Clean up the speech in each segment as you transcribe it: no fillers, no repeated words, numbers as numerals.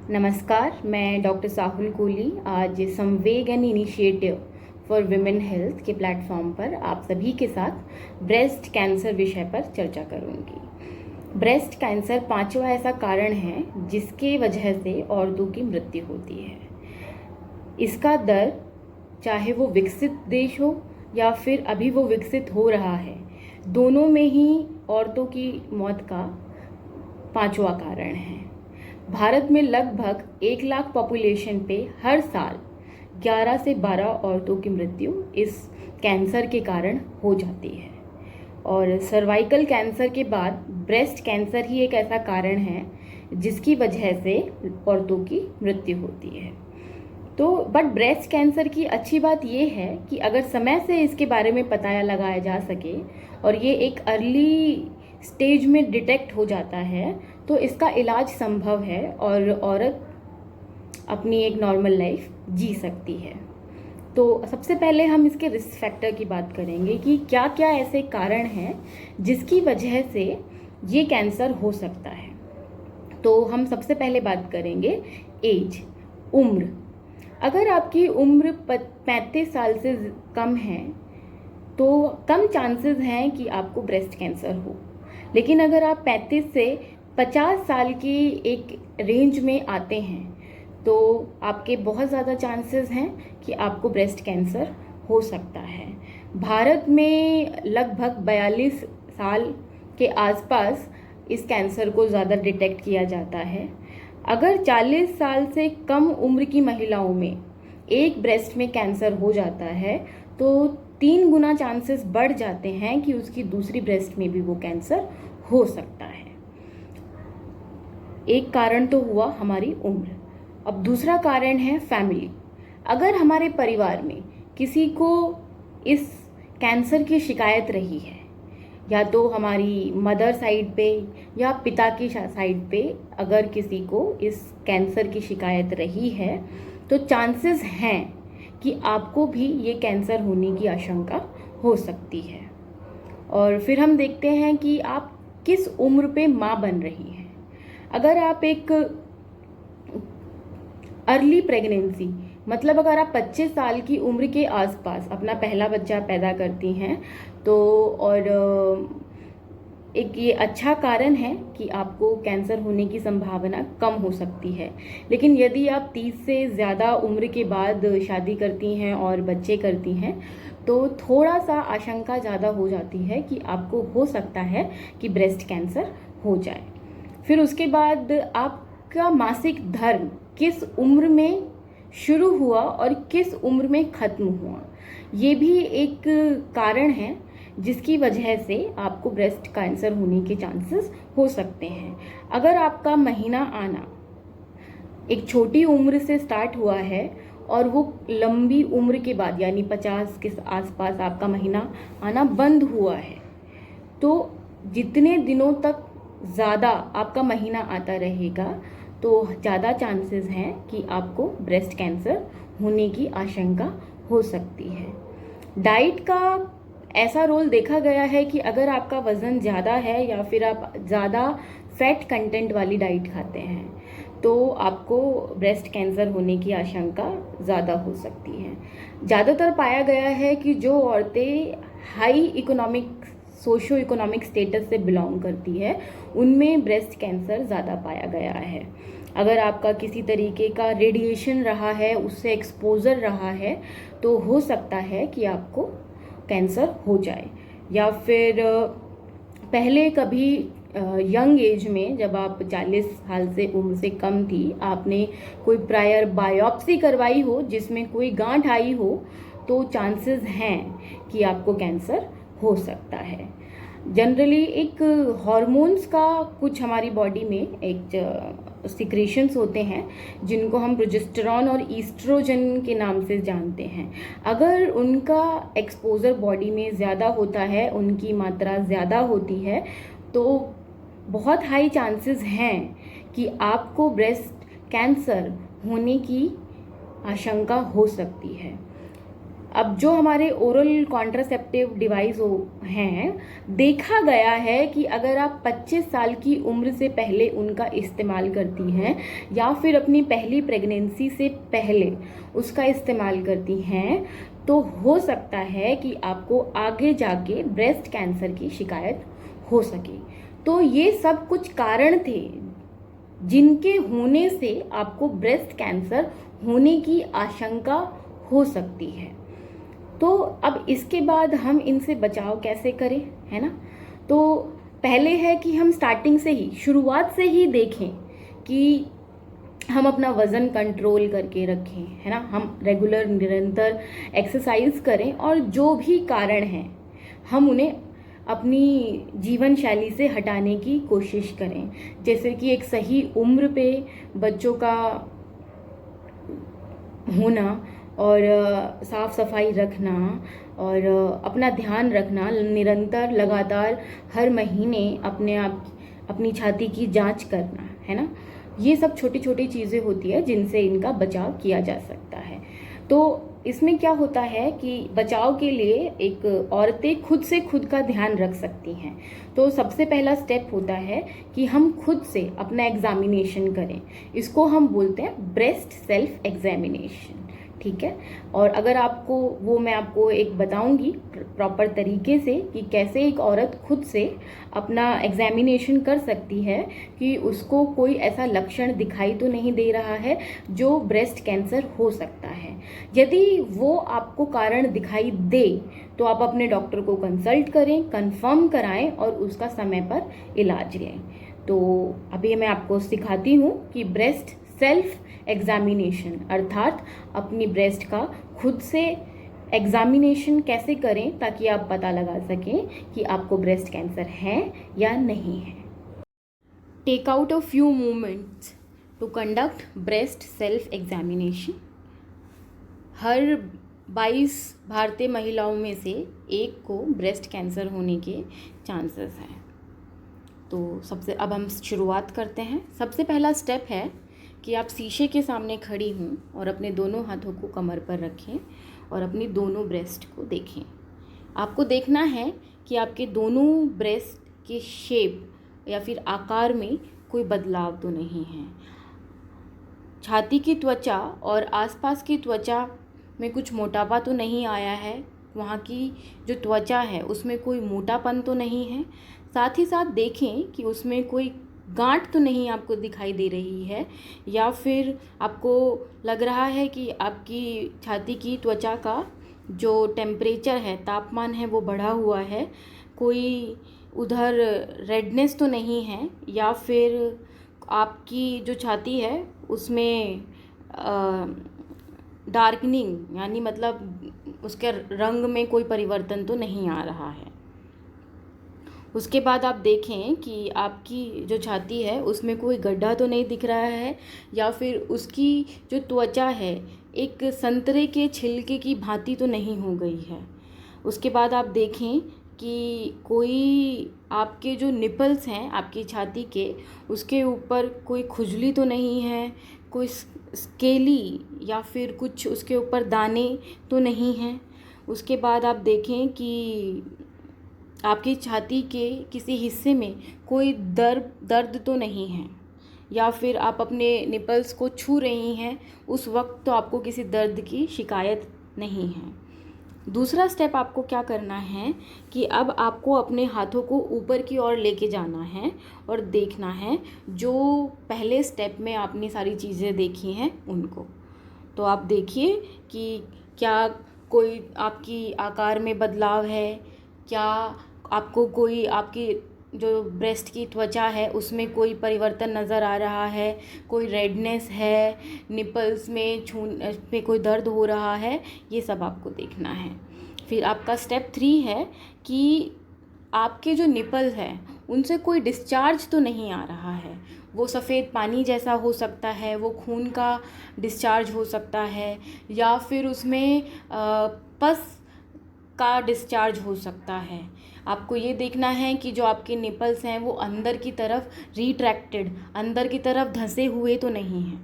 नमस्कार, मैं डॉक्टर साहुल कोहली आज संवेग and initiative for women health के प्लेटफॉर्म पर आप सभी के साथ ब्रेस्ट कैंसर विषय पर चर्चा करूंगी। ब्रेस्ट कैंसर पांचवा ऐसा कारण है जिसके वजह से औरतों की मृत्यु होती है। इसका दर चाहे वो विकसित देश हो या फिर अभी वो विकसित हो रहा है, दोनों में ही औरतों की मौत का पांचवा कारण है। भारत में लगभग 1 लाख पॉपुलेशन पे हर साल 11 से 12 औरतों की मृत्यु इस कैंसर के कारण हो जाती है। और सर्वाइकल कैंसर के बाद ब्रेस्ट कैंसर ही एक ऐसा कारण है जिसकी वजह से औरतों की मृत्यु होती है। तो बट ब्रेस्ट कैंसर की अच्छी बात यह है कि अगर समय से इसके बारे में पता लगाया जा सके और ये एक अर्ली स्टेज में डिटेक्ट हो जाता है तो इसका इलाज संभव है और औरत अपनी एक नॉर्मल लाइफ जी सकती है। तो सबसे पहले हम इसके रिस्क फैक्टर की बात करेंगे कि क्या क्या ऐसे कारण हैं जिसकी वजह से ये कैंसर हो सकता है। तो हम सबसे पहले बात करेंगे एज, उम्र। अगर आपकी उम्र 35 साल से कम है तो कम चांसेस हैं कि आपको ब्रेस्ट कैंसर हो, लेकिन अगर आप 35 से 50 साल की एक रेंज में आते हैं तो आपके बहुत ज़्यादा चांसेस हैं कि आपको ब्रेस्ट कैंसर हो सकता है। भारत में लगभग 42 साल के आसपास इस कैंसर को ज़्यादा डिटेक्ट किया जाता है। अगर 40 साल से कम उम्र की महिलाओं में एक ब्रेस्ट में कैंसर हो जाता है तो 3 गुना चांसेस बढ़ जाते हैं कि उसकी दूसरी ब्रेस्ट में भी वो कैंसर हो सकता है। एक कारण तो हुआ हमारी उम्र। अब दूसरा कारण है फैमिली। अगर हमारे परिवार में किसी को इस कैंसर की शिकायत रही है, या तो हमारी मदर साइड पे या पिता की साइड पे अगर किसी को इस कैंसर की शिकायत रही है तो चांसेस हैं कि आपको भी ये कैंसर होने की आशंका हो सकती है। और फिर हम देखते हैं कि आप किस उम्र पे माँ बन रही हैं। अगर आप एक अर्ली प्रेगनेंसी, मतलब अगर आप 25 साल की उम्र के आसपास अपना पहला बच्चा पैदा करती हैं तो और एक ये अच्छा कारण है कि आपको कैंसर होने की संभावना कम हो सकती है। लेकिन यदि आप 30 से ज़्यादा उम्र के बाद शादी करती हैं और बच्चे करती हैं तो थोड़ा सा आशंका ज़्यादा हो जाती है कि आपको हो सकता है कि ब्रेस्ट कैंसर हो जाए। फिर उसके बाद आपका मासिक धर्म किस उम्र में शुरू हुआ और किस उम्र में ख़त्म हुआ, ये भी एक कारण है जिसकी वजह से आपको ब्रेस्ट कैंसर होने के चांसेस हो सकते हैं। अगर आपका महीना आना एक छोटी उम्र से स्टार्ट हुआ है और वो लंबी उम्र के बाद यानी 50 के आसपास आपका महीना आना बंद हुआ है तो जितने दिनों तक ज़्यादा आपका महीना आता रहेगा तो ज़्यादा चांसेस हैं कि आपको ब्रेस्ट कैंसर होने की आशंका हो सकती है। डाइट का ऐसा रोल देखा गया है कि अगर आपका वज़न ज़्यादा है या फिर आप ज़्यादा फैट कंटेंट वाली डाइट खाते हैं तो आपको ब्रेस्ट कैंसर होने की आशंका ज़्यादा हो सकती है। ज़्यादातर पाया गया है कि जो औरतें high economic socio economic status से बिलोंग करती है उनमें ब्रेस्ट कैंसर ज़्यादा पाया गया है। अगर आपका किसी तरीके का रेडिएशन रहा है, उससे एक्सपोजर रहा है तो हो सकता है कि आपको कैंसर हो जाए। या फिर पहले कभी यंग एज में जब आप 40 साल से उम्र से कम थी, आपने कोई प्रायर बायोप्सी करवाई हो जिसमें कोई गांठ आई हो तो चांसेस हैं कि आपको कैंसर हो सकता है। जनरली एक हॉर्मोन्स का कुछ हमारी बॉडी में एक सिक्रेशंस होते हैं जिनको हम प्रोजेस्टेरॉन और ईस्ट्रोजन के नाम से जानते हैं। अगर उनका एक्सपोजर बॉडी में ज़्यादा होता है, उनकी मात्रा ज़्यादा होती है तो बहुत हाई चांसेस हैं कि आपको ब्रेस्ट कैंसर होने की आशंका हो सकती है। अब जो हमारे ओरल कॉन्ट्रासेप्टिव डिवाइस हैं, देखा गया है कि अगर आप 25 साल की उम्र से पहले उनका इस्तेमाल करती हैं या फिर अपनी पहली प्रेगनेंसी से पहले उसका इस्तेमाल करती हैं, तो हो सकता है कि आपको आगे जाके ब्रेस्ट कैंसर की शिकायत हो सके। तो ये सब कुछ कारण थे जिनके होने से आपको ब्रेस्ट कैंसर होने की आशंका हो सकती है। तो अब इसके बाद हम इनसे बचाव कैसे करें, है ना। तो पहले है कि हम स्टार्टिंग से ही, शुरुआत से ही देखें कि हम अपना वज़न कंट्रोल करके रखें, है ना। हम रेगुलर निरंतर एक्सरसाइज करें और जो भी कारण हैं हम उन्हें अपनी जीवन शैली से हटाने की कोशिश करें। जैसे कि एक सही उम्र पे बच्चों का होना और साफ सफाई रखना और अपना ध्यान रखना, निरंतर लगातार हर महीने अपनी छाती की जांच करना, है ना। ये सब छोटी छोटी चीज़ें होती है जिनसे इनका बचाव किया जा सकता है। तो इसमें क्या होता है कि बचाव के लिए एक औरतें खुद से खुद का ध्यान रख सकती हैं। तो सबसे पहला स्टेप होता है कि हम खुद से अपना एग्जामिनेशन करें। इसको हम बोलते हैं ब्रेस्ट सेल्फ एग्जामिनेशन, ठीक है। और अगर आपको वो मैं आपको एक बताऊंगी प्रॉपर तरीके से कि कैसे एक औरत खुद से अपना एग्जामिनेशन कर सकती है कि उसको कोई ऐसा लक्षण दिखाई तो नहीं दे रहा है जो ब्रेस्ट कैंसर हो सकता है। यदि वो आपको कारण दिखाई दे तो आप अपने डॉक्टर को कंसल्ट करें, कंफर्म कराएं और उसका समय पर इलाज लें। तो अभी मैं आपको सिखाती हूँ कि ब्रेस्ट सेल्फ एग्जामिनेशन अर्थात अपनी ब्रेस्ट का खुद से एग्जामिनेशन कैसे करें ताकि आप पता लगा सकें कि आपको ब्रेस्ट कैंसर है या नहीं है। Take out a few moments to conduct breast self examination. हर 22 भारतीय महिलाओं में से एक को ब्रेस्ट कैंसर होने के चांसेस हैं। तो अब हम शुरुआत करते हैं। सबसे पहला स्टेप है कि आप शीशे के सामने खड़ी हों और अपने दोनों हाथों को कमर पर रखें और अपनी दोनों ब्रेस्ट को देखें। आपको देखना है कि आपके दोनों ब्रेस्ट के शेप या फिर आकार में कोई बदलाव तो नहीं है। छाती की त्वचा और आसपास की त्वचा में कुछ मोटापा तो नहीं आया है, वहाँ की जो त्वचा है उसमें कोई मोटापन तो नहीं है। साथ ही साथ देखें कि उसमें कोई गांठ तो नहीं आपको दिखाई दे रही है या फिर आपको लग रहा है कि आपकी छाती की त्वचा का जो टेम्परेचर है, तापमान है, वो बढ़ा हुआ है। कोई उधर रेडनेस तो नहीं है या फिर आपकी जो छाती है उसमें डार्कनिंग यानी मतलब उसके रंग में कोई परिवर्तन तो नहीं आ रहा है। उसके बाद आप देखें कि आपकी जो छाती है उसमें कोई गड्ढा तो नहीं दिख रहा है या फिर उसकी जो त्वचा है एक संतरे के छिलके की भांति तो नहीं हो गई है। उसके बाद आप देखें कि कोई आपके जो निपल्स हैं आपकी छाती के, उसके ऊपर कोई खुजली तो नहीं है, कोई स्केली या फिर कुछ उसके ऊपर दाने तो नहीं हैं। उसके बाद आप देखें कि आपकी छाती के किसी हिस्से में कोई दर्द तो नहीं है या फिर आप अपने निपल्स को छू रही हैं उस वक्त तो आपको किसी दर्द की शिकायत नहीं है। दूसरा स्टेप आपको क्या करना है कि अब आपको अपने हाथों को ऊपर की ओर लेके जाना है और देखना है जो पहले स्टेप में आपने सारी चीज़ें देखी हैं उनको। तो आप देखिए कि क्या कोई आपकी आकार में बदलाव है, क्या आपको कोई आपकी जो ब्रेस्ट की त्वचा है उसमें कोई परिवर्तन नज़र आ रहा है, कोई रेडनेस है, निपल्स में पे कोई दर्द हो रहा है, ये सब आपको देखना है। फिर आपका स्टेप 3 है कि आपके जो निपल्स हैं उनसे कोई डिस्चार्ज तो नहीं आ रहा है। वो सफ़ेद पानी जैसा हो सकता है, वो खून का डिस्चार्ज हो सकता है या फिर उसमें पस का डिस्चार्ज हो सकता है। आपको ये देखना है कि जो आपके निपल्स हैं वो अंदर की तरफ रिट्रैक्टेड, अंदर की तरफ धंसे हुए तो नहीं हैं।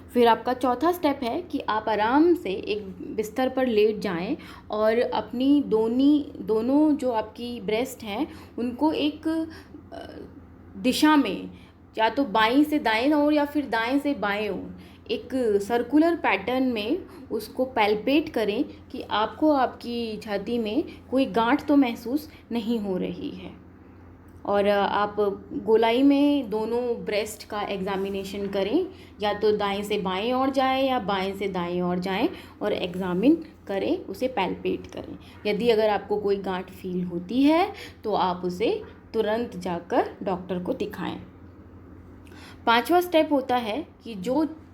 फिर आपका चौथा स्टेप है कि आप आराम से एक बिस्तर पर लेट जाएं और अपनी दोनों जो आपकी ब्रेस्ट हैं उनको एक दिशा में, या तो बाईं से दाएं ओर या फिर दाएं से बाएं ओर, एक सर्कुलर पैटर्न में उसको पैल्पेट करें कि आपको आपकी छाती में कोई गांठ तो महसूस नहीं हो रही है। और आप गोलाई में दोनों ब्रेस्ट का एग्ज़ामिनेशन करें, या तो दाएं से बाएं ओर जाएं या बाएं से दाएं ओर जाएं और एग्ज़ामिन करें, उसे पैल्पेट करें। यदि अगर आपको कोई गांठ फील होती है तो आप उसे तुरंत जाकर डॉक्टर को दिखाएं। पांचवा स्टेप होता है कि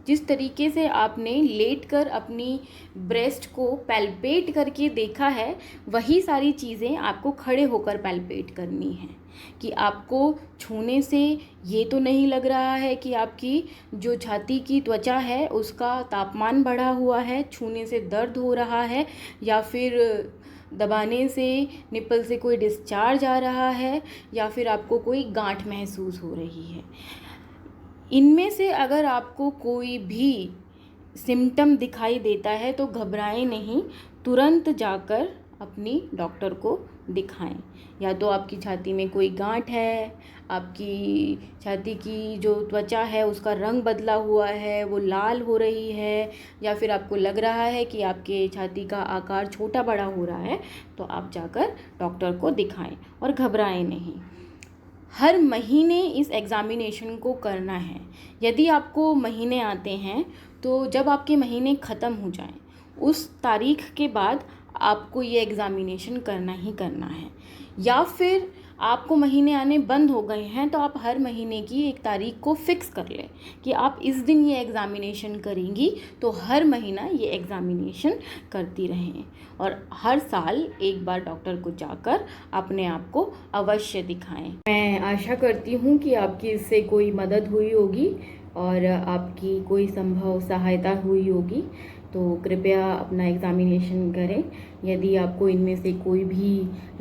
जिस तरीके से आपने लेटकर अपनी ब्रेस्ट को पैल्पेट करके देखा है, वही सारी चीज़ें आपको खड़े होकर पैल्पेट करनी है। कि आपको छूने से ये तो नहीं लग रहा है कि आपकी जो छाती की त्वचा है उसका तापमान बढ़ा हुआ है, छूने से दर्द हो रहा है, या फिर दबाने से निप्पल से कोई डिस्चार्ज आ रहा है, या फिर आपको कोई गांठ महसूस हो रही है। इनमें से अगर आपको कोई भी सिम्टम दिखाई देता है तो घबराएं नहीं, तुरंत जाकर अपनी डॉक्टर को दिखाएं। या तो आपकी छाती में कोई गांठ है, आपकी छाती की जो त्वचा है उसका रंग बदला हुआ है, वो लाल हो रही है, या फिर आपको लग रहा है कि आपके छाती का आकार छोटा बड़ा हो रहा है, तो आप जाकर डॉक्टर को दिखाएं और घबराएं नहीं। हर महीने इस एग्ज़ामिनेशन को करना है। यदि आपको महीने आते हैं तो जब आपके महीने ख़त्म हो जाएं, उस तारीख के बाद आपको ये एग्ज़ामिनेशन करना ही करना है। या फिर आपको महीने आने बंद हो गए हैं तो आप हर महीने की एक तारीख को फिक्स कर लें कि आप इस दिन ये एग्ज़ामिनेशन करेंगी, तो हर महीना ये एग्ज़ामिनेशन करती रहें और हर साल एक बार डॉक्टर को जाकर अपने आप को अवश्य दिखाएं। मैं आशा करती हूँ कि आपकी इससे कोई मदद हुई होगी और आपकी कोई संभव सहायता हुई होगी। तो कृपया अपना एग्ज़ामिनेशन करें। यदि आपको इनमें से कोई भी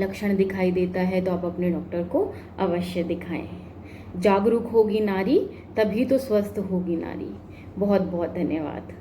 लक्षण दिखाई देता है तो आप अपने डॉक्टर को अवश्य दिखाएं। जागरूक होगी नारी तभी तो स्वस्थ होगी नारी। बहुत बहुत धन्यवाद।